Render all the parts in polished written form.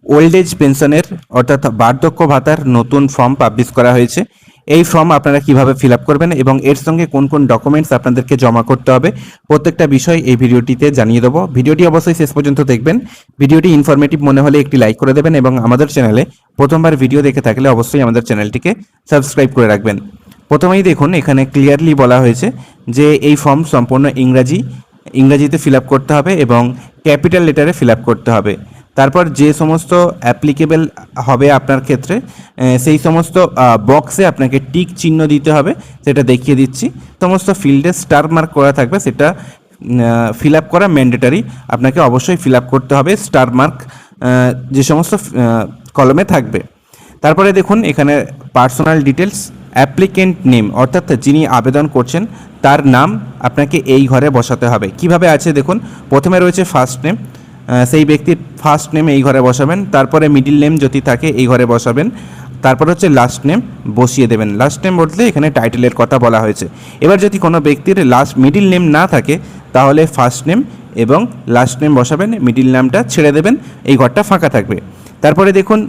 Old age পেনশনের অর্থাৎ বার্ধক্য ভাতার নতুন ফর্ম পাবলিশ করা হয়েছে। এই ফর্ম আপনারা কিভাবে ফিল আপ করবেন এবং এর সঙ্গে কোন কোন ডকুমেন্টস আপনাদেরকে জমা করতে হবে প্রত্যেকটা বিষয় এই ভিডিওটিতে জানিয়ে দেবো। ভিডিওটি অবশ্যই শেষ পর্যন্ত দেখবেন। ভিডিওটি ইনফরমেটিভ মনে হলে একটি লাইক করে দেবেন এবং আমাদের চ্যানেলে প্রথমবার ভিডিও দেখে থাকলে অবশ্যই আমাদের চ্যানেলটিকে সাবস্ক্রাইব করে রাখবেন। প্রথমেই দেখুন এখানে ক্লিয়ারলি বলা হয়েছে যে এই ফর্ম সম্পূর্ণ ইংরাজিতে ফিল আপ করতে হবে এবং ক্যাপিটাল লেটারে ফিল আপ করতে হবে। তারপর যে সমস্ত অ্যাপ্লিকেবল হবে আপনার ক্ষেত্রে সেই সমস্ত বক্সে আপনাকে টিক চিহ্ন দিতে হবে, সেটা দেখিয়ে দিচ্ছি। সমস্ত ফিল্ডে স্টার মার্ক করা থাকবে, সেটা ফিল আপ করা ম্যান্ডেটারি, আপনাকে অবশ্যই ফিল আপ করতে হবে স্টার মার্ক যে সমস্ত কলমে থাকবে। তারপরে দেখুন এখানে পার্সোনাল ডিটেলস, অ্যাপ্লিকেন্ট নেম অর্থাৎ যিনি আবেদন করছেন তার নাম আপনাকে এই ঘরে বসাতে হবে। কিভাবে আছে দেখুন, প্রথমে রয়েছে ফার্স্ট নেম, সেই ব্যক্তির ফার্স্ট নেম এই ঘরে বসাবেন। তারপরে মিডিল নেম যদি থাকে এই ঘরে বসাবেন। তারপর হচ্ছে লাস্ট নেম বসিয়ে দেবেন। লাস্ট নেম বলতে এখানে টাইটেলের কথা বলা হয়েছে। এবার যদি কোনো ব্যক্তির মিডিল নেম না থাকে তাহলে ফার্স্ট নেম এবং লাস্ট নেম বসাবেন, মিডিল নামটা ছেড়ে দেবেন, এই ঘরটা ফাঁকা থাকবে। তারপরে দেখুন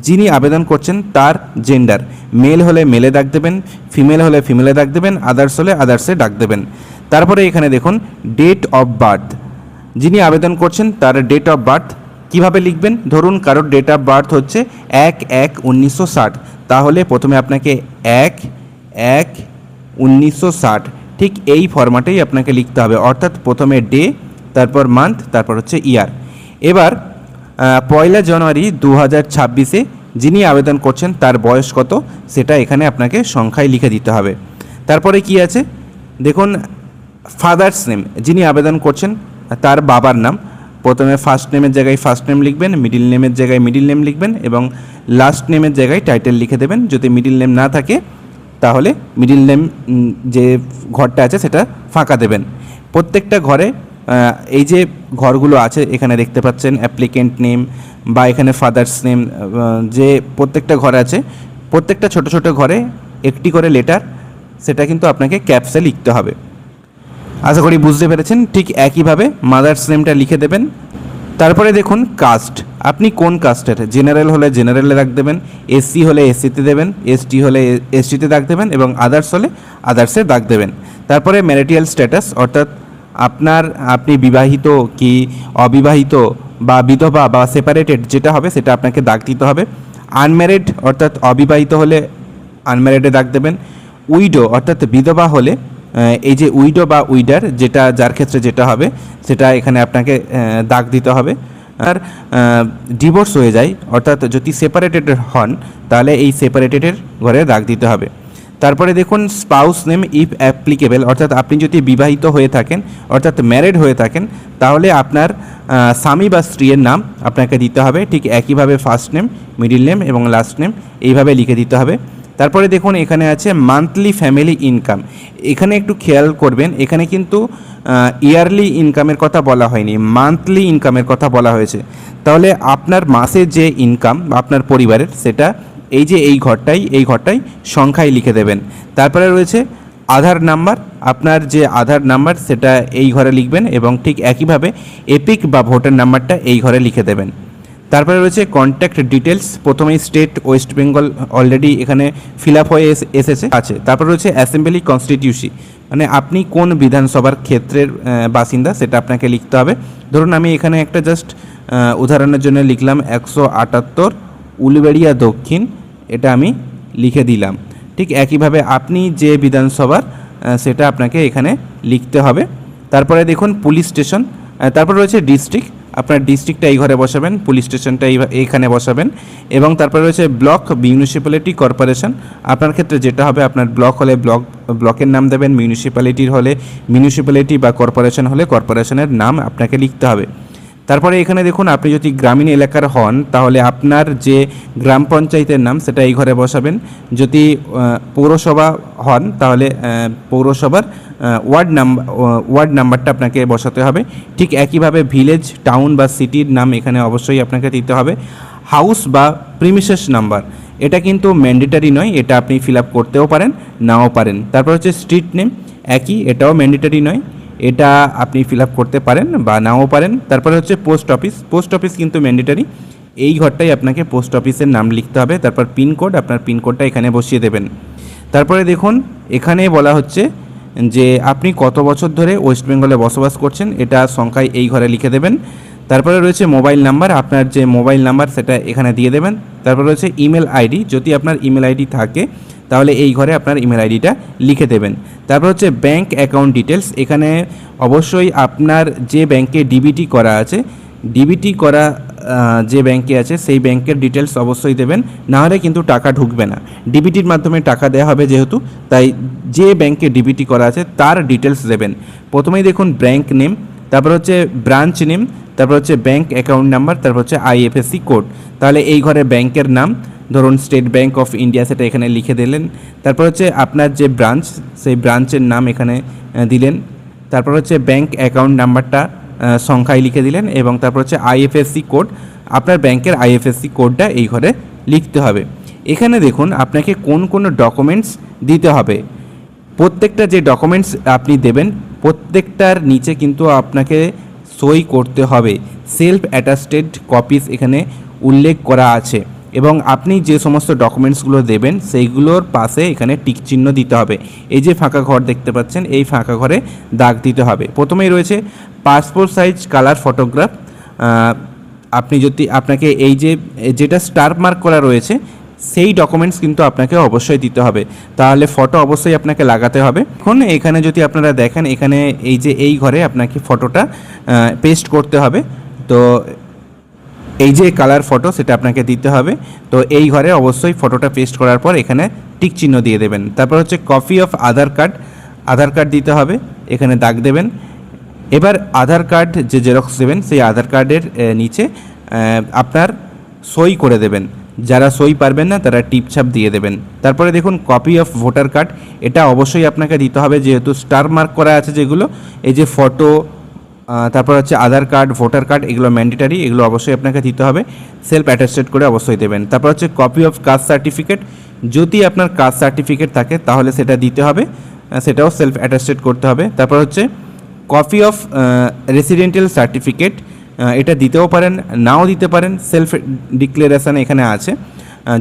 যিনি আবেদন করছেন তার জেন্ডার, মেল হলে মেলে ডাক দেবেন, ফিমেল হলে ফিমেলে ডাক দেবেন, আদার্স হলে আদার্সে ডাক দেবেন। তারপরে এখানে দেখুন ডেট অফ বার্থ, যিনি আবেদন করছেন তার ডেট অফ বার্থ কীভাবে লিখবেন। ধরুন কারোর ডেট অফ বার্থ হচ্ছে 1/1/1960, তাহলে প্রথমে আপনাকে 1/1/1960 ঠিক এই ফরম্যাটেই আপনাকে লিখতে হবে, অর্থাৎ প্রথমে ডে, তারপর মান্থ, তারপর হচ্ছে ইয়ার। এবার 1 জানুয়ারি 2026-এ যিনি আবেদন করছেন তার বয়স কত সেটা এখানে আপনাকে সংখ্যায় লিখে দিতে হবে। তারপরে কি আছে দেখুন, ফাদার্স নেম, যিনি আবেদন করছেন তার বাবার নাম, প্রথমে ফার্স্ট নেমের জায়গায় ফার্স্ট নেম লিখবেন, মিডিল নেমের জায়গায় মিডিল নেম লিখবেন এবং লাস্ট নেমের জায়গায় টাইটেল লিখে দেবেন। যদি মিডিল নেম না থাকে তাহলে মিডিল নেম যে ঘরটা আছে সেটা ফাঁকা দেবেন। প্রত্যেকটা ঘরে এই যে ঘরগুলো আছে এখানে দেখতে পাচ্ছেন অ্যাপ্লিকেন্ট নেম বা এখানে ফাদার্স নেম, যে প্রত্যেকটা ঘর আছে প্রত্যেকটা ছোট ছোট ঘরে একটি করে লেটার, সেটা কিন্তু আপনাকে ক্যাপসে লিখতে হবে। আশা করি বুঝতে পেরেছেন। ঠিক একইভাবে মাদার্স নেমটা লিখে দেবেন। তারপরে দেখুন কাস্ট, আপনি কোন কাস্টের, জেনারেল হলে জেনারেলে দাগ দেবেন, এসসি হলে এসসিতে দেবেন, এসটি হলে এসটিতে দাগ দেবেন এবং আদার্স হলে আদার্সে দাগ দেবেন। তারপরে ম্যারিটাল স্ট্যাটাস অর্থাৎ আপনি বিবাহিত কি অবিবাহিত বা বিধবা বা সেপারেটেড যেটা হবে সেটা আপনাকে দাগ দিতে হবে। আনম্যারিড অর্থাৎ অবিবাহিত হলে আনম্যারিডে দাগ দেবেন। উইডো অর্থাৎ বিধবা হলে এই যে উইডো বা উইডার যেটা যার ক্ষেত্রে যেটা হবে সেটা এখানে আপনাকে দাগ দিতে হবে। আর ডিভোর্স হয়ে যায় অর্থাৎ যদি সেপারেটেড হন তাহলে এই সেপারেটেডের ঘরে দাগ দিতে হবে। তারপরে দেখুন স্পাউস নেম ইফ অ্যাপ্লিকেবল, অর্থাৎ আপনি যদি বিবাহিত হয়ে থাকেন অর্থাৎ ম্যারিড হয়ে থাকেন তাহলে আপনার স্বামী বা স্ত্রীর নাম আপনাকে দিতে হবে। ঠিক একইভাবে ফার্স্ট নেম, মিডিল নেম এবং লাস্ট নেম এইভাবে লিখে দিতে হবে। তারপরে দেখুন এখানে আছে মান্থলি ফ্যামিলি ইনকাম, এখানে একটু খেয়াল করবেন, এখানে কিন্তু ইয়ারলি ইনকামের কথা বলা হয়নি, মান্থলি ইনকামের কথা বলা হয়েছে। তাহলে আপনার মাসে যে ইনকাম আপনার পরিবারের সেটা এই ঘরটাই সংখ্যায় লিখে দেবেন। তারপরে রয়েছে আধার নাম্বার, আপনার যে আধার নাম্বার সেটা এই ঘরে লিখবেন এবং ঠিক একইভাবে এপিক বা ভোটার নাম্বারটা এই ঘরে লিখে দেবেন। তারপরে রয়েছে কন্ট্যাক্ট ডিটেলস, প্রথমেই স্টেট ওয়েস্ট বেঙ্গল অলরেডি এখানে ফিল আপ হয়ে এসেছে আছে। তারপর রয়েছে অ্যাসেম্বলি কনস্টিটিউশি, মানে আপনি কোন বিধানসভার ক্ষেত্রের বাসিন্দা সেটা আপনাকে লিখতে হবে। ধরুন আমি এখানে একটা জাস্ট উদাহরণের জন্য লিখলাম 178 উলুবেড়িয়া দক্ষিণ, এটা আমি লিখে দিলাম। ঠিক একইভাবে আপনি যে বিধানসভার সেটা আপনাকে এখানে লিখতে হবে। তারপরে দেখুন পুলিশ স্টেশন, তারপর রয়েছে ডিস্ট্রিক্ট, আপনার ডিস্ট্রিক্টটা এই ঘরে বসাবেন, পুলিশ স্টেশনটা এইখানে বসাবেন এবং তারপরে রয়েছে ব্লক, মিউনিসিপ্যালিটি, কর্পোরেশন, আপনার ক্ষেত্রে যেটা হবে আপনার ব্লক হলে ব্লকের নাম দেবেন, মিউনিসিপ্যালিটির হলে মিউনিসিপ্যালিটি বা কর্পোরেশন হলে কর্পোরেশনের নাম আপনাকে লিখতে হবে। তারপরে এখানে দেখুন আপনি যদি গ্রামীণ এলাকার হন তাহলে আপনার যে গ্রাম পঞ্চায়েতের নাম সেটা এই ঘরে বসাবেন। যদি পৌরসভা হন তাহলে পৌরসভার ওয়ার্ড নাম্বারটা আপনাকে বসাতে হবে। ঠিক একইভাবে ভিলেজ, টাউন বা সিটির নাম এখানে অবশ্যই আপনাকে দিতে হবে। হাউস বা প্রিমিসেস নাম্বার, এটা কিন্তু ম্যান্ডেটারি নয়, এটা আপনি ফিল আপ করতেও পারেন নাও পারেন। তারপর হচ্ছে স্ট্রিট নেম, একই, এটাও ম্যান্ডেটারি নয়, এটা আপনি ফিল আপ করতে পারেন বা নাও পারেন। তারপরে হচ্ছে পোস্ট অফিস কিন্তু ম্যান্ডেটারি, এই ঘরটাই আপনাকে পোস্ট অফিসের নাম লিখতে হবে। তারপর পিনকোড, আপনার পিনকোডটা এখানে বসিয়ে দেবেন। তারপরে দেখুন এখানে বলা হচ্ছে যে আপনি কত বছর ধরে ওয়েস্ট বেঙ্গলে বসবাস করছেন, এটা সংখ্যায় এই ঘরে লিখে দেবেন। তারপরে রয়েছে মোবাইল নাম্বার, আপনার যে মোবাইল নাম্বার সেটা এখানে দিয়ে দেবেন। তারপরে রয়েছে ইমেল আইডি, যদি আপনার ইমেল আইডি থাকে তাহলে এই ঘরে আপনার ইমেল আইডিটা লিখে দেবেন। তারপর হচ্ছে ব্যাঙ্ক অ্যাকাউন্ট ডিটেলস, এখানে অবশ্যই আপনার যে ব্যাঙ্কে ডিবিটি করা আছে, ডিবিটি করা যে ব্যাঙ্কে আছে সেই ব্যাঙ্কের ডিটেলস অবশ্যই দেবেন, নাহলে কিন্তু টাকা ঢুকবে না। ডিবিটির মাধ্যমে টাকা দেওয়া হবে যেহেতু, তাই যে ব্যাঙ্কে ডিবিটি করা আছে তার ডিটেলস দেবেন। প্রথমেই দেখুন ব্যাঙ্ক নেম, তারপর হচ্ছে ব্রাঞ্চ নেম, তারপর হচ্ছে ব্যাঙ্ক অ্যাকাউন্ট নাম্বার, তারপর হচ্ছে আইএফএসসি কোড। তাহলে এই ঘরে ব্যাঙ্কের নাম ধরুন স্টেট ব্যাঙ্ক অফ ইন্ডিয়া, সেটা এখানে লিখে দিলেন। তারপর হচ্ছে আপনার যে ব্রাঞ্চ সেই ব্রাঞ্চের নাম এখানে দিলেন। তারপর হচ্ছে ব্যাঙ্ক অ্যাকাউন্ট নাম্বারটা সংখ্যায় লিখে দিলেন, এবং তারপর হচ্ছে আইএফএসসি কোড, আপনার ব্যাংকের আইএফএসসি কোডটা এই ঘরে লিখতে হবে। এখানে দেখুন আপনাকে কোন কোন ডকুমেন্টস দিতে হবে। প্রত্যেকটা যে ডকুমেন্টস আপনি দেবেন প্রত্যেকটার নিচে কিন্তু আপনাকে সই করতে হবে। সেলফ অ্যাটাস্টেড কপিস এখানে উল্লেখ করা আছে, এবং আপনি যে সমস্ত ডকুমেন্টসগুলো দেবেন সেইগুলোর পাশে এখানে টিক চিহ্ন দিতে হবে। এই যে ফাঁকা ঘর দেখতে পাচ্ছেন, এই ফাঁকা ঘরে দাগ দিতে হবে। প্রথমেই রয়েছে পাসপোর্ট সাইজ কালার ফটোগ্রাফ। আপনি যদি আপনাকে এই যেটা স্টার মার্ক করা রয়েছে সেই ডকুমেন্টস কিন্তু আপনাকে অবশ্যই দিতে হবে, তাহলে ফটো অবশ্যই আপনাকে লাগাতে হবে। এখন এখানে যদি আপনারা দেখেন, এখানে এই ঘরে আপনাকে ফটোটা পেস্ট করতে হবে। তো এই যে কালার ফটো সেটা আপনাকে দিতে হবে। তো এই ঘরে অবশ্যই ফটোটা পেস্ট করার পর এখানে টিক চিহ্ন দিয়ে দেবেন। তারপর হচ্ছে কপি অফ আধার কার্ড দিতে হবে, এখানে দাগ দেবেন। এবার আধার কার্ড যে জেরক্স দেবেন সেই আধার কার্ডের নিচে আপনার সই করে দেবেন। যারা সই পারবেন না তারা টিপছাপ দিয়ে দেবেন। তারপরে দেখুন কপি অফ ভোটার কার্ড, এটা অবশ্যই আপনাকে দিতে হবে, যেহেতু স্টার মার্ক করা আছে যেগুলো, এই যে ফটো, তারপর হচ্ছে আধার কার্ড, ভোটার কার্ড, এগুলো ম্যান্ডেটারি, এগুলো অবশ্যই আপনাকে দিতে হবে। সেলফ অ্যাটাস্টেড করে অবশ্যই দেবেন। তারপর হচ্ছে কপি অফ কাস্ট সার্টিফিকেট, যদি আপনার কাস্ট সার্টিফিকেট থাকে তাহলে সেটা দিতে হবে, সেটাও সেলফ অ্যাটাস্টেড করতে হবে। তারপর হচ্ছে কপি অফ রেসিডেন্টাল সার্টিফিকেট, এটা দিতেও পারেন নাও দিতে পারেন, সেলফ ডিক্লারেশন এখানে আছে,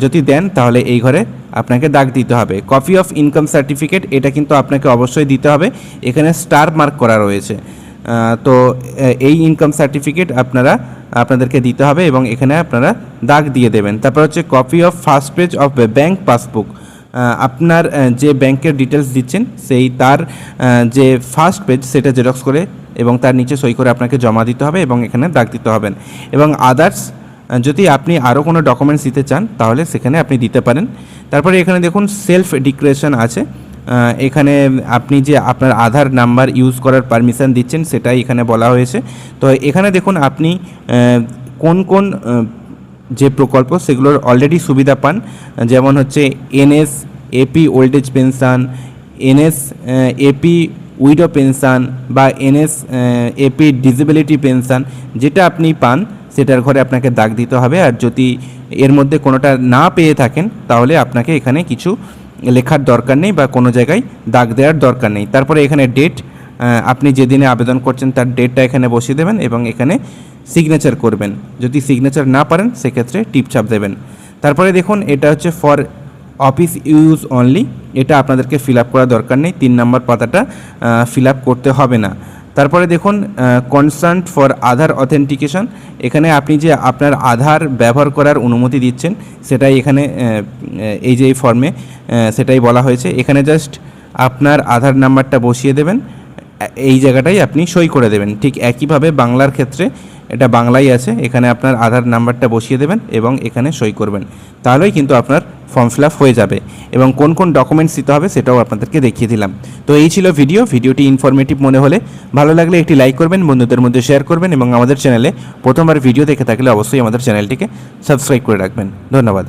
যদি দেন তাহলে এই ঘরে আপনাকে দাগ দিতে হবে। কপি অফ ইনকাম সার্টিফিকেট, এটা কিন্তু আপনাকে অবশ্যই দিতে হবে, এখানে স্টার মার্ক করা রয়েছে। তো এই ইনকাম সার্টিফিকেট আপনাদেরকে দিতে হবে, এবং এখানে আপনারা দাগ দিয়ে দেবেন। তারপর হচ্ছে copy of first page of bank passbook, আপনার যে ব্যাংকের ডিটেলস দিচ্ছেন সেই তার যে ফার্স্ট পেজ সেটা জেরক্স করে এবং তার নিচে সই করে আপনাকে জমা দিতে হবে, এবং এখানে দাগ দিতে হবেন। এবং আদার্স, যদি আপনি আরও কোনো ডকুমেন্টস দিতে চান তাহলে সেখানে আপনি দিতে পারেন। তারপরে এখানে দেখুন সেলফ ডিক্লারেশন আছে, এখানে আপনি যে আপনার আধার নাম্বার ইউজ করার পারমিশন দিচ্ছেন সেটাই এখানে বলা হয়েছে। তো এখানে দেখুন আপনি কোন কোন যে প্রকল্প সেগুলোর অলরেডি সুবিধা পান, যেমন হচ্ছে NS AP old age pension, NS AP widow pension, বা এনএস এপি ডিসেবিলিটি পেনশন, যেটা আপনি পান সেটার ঘরে আপনাকে দাগ দিতে হবে। আর যদি এর মধ্যে কোনোটা না পেয়ে থাকেন তাহলে আপনাকে এখানে কিছু লেখার দরকার নেই বা কোনো জায়গায় দাগ দেওয়ার দরকার নেই। তারপরে এখানে ডেট, আপনি যেদিনে আবেদন করছেন তার ডেটটা এখানে বসিয়ে দেবেন, এবং এখানে সিগনেচার করবেন। যদি সিগনেচার না পারেন সেক্ষেত্রে টিপছাপ দেবেন। তারপরে দেখুন এটা হচ্ছে ফর অফিস ইউজ অনলি, এটা আপনাদেরকে ফিল আপ করার দরকার নেই, 3 নম্বর পাতাটা ফিল আপ করতে হবে না। তারপরে দেখুন কনসার্ন ফর আধার অথেন্টিকেশন, এখানে আপনি যে আপনার আধার ব্যবহার করার অনুমতি দিচ্ছেন সেটাই এখানে এই যে এই ফর্মে সেটাই বলা হয়েছে। এখানে জাস্ট আপনার আধার নাম্বারটা বসিয়ে দেবেন, এই জায়গাটাই আপনি সই করে দেবেন। ঠিক একইভাবে বাংলার ক্ষেত্রে এটা বাংলাই আছে, এখানে আপনার আধার নাম্বারটা বসিয়ে দেবেন এবং এখানে সই করবেন, তাহলেই কিন্তু আপনার ফর্ম ফিল আপ হয়ে যাবে। এবং কোন কোন ডকুমেন্টস দিতে হবে সেটাও আপনাদেরকে দেখিয়ে দিলাম। তো এই ছিল ভিডিওটি ইনফরমেটিভ মনে হলে ভালো লাগলে একটি লাইক করবেন, বন্ধুদের মধ্যে শেয়ার করবেন, এবং আমাদের চ্যানেলে প্রথমবার ভিডিও দেখে থাকলে অবশ্যই আমাদের চ্যানেলটিকে সাবস্ক্রাইব করে রাখবেন। ধন্যবাদ।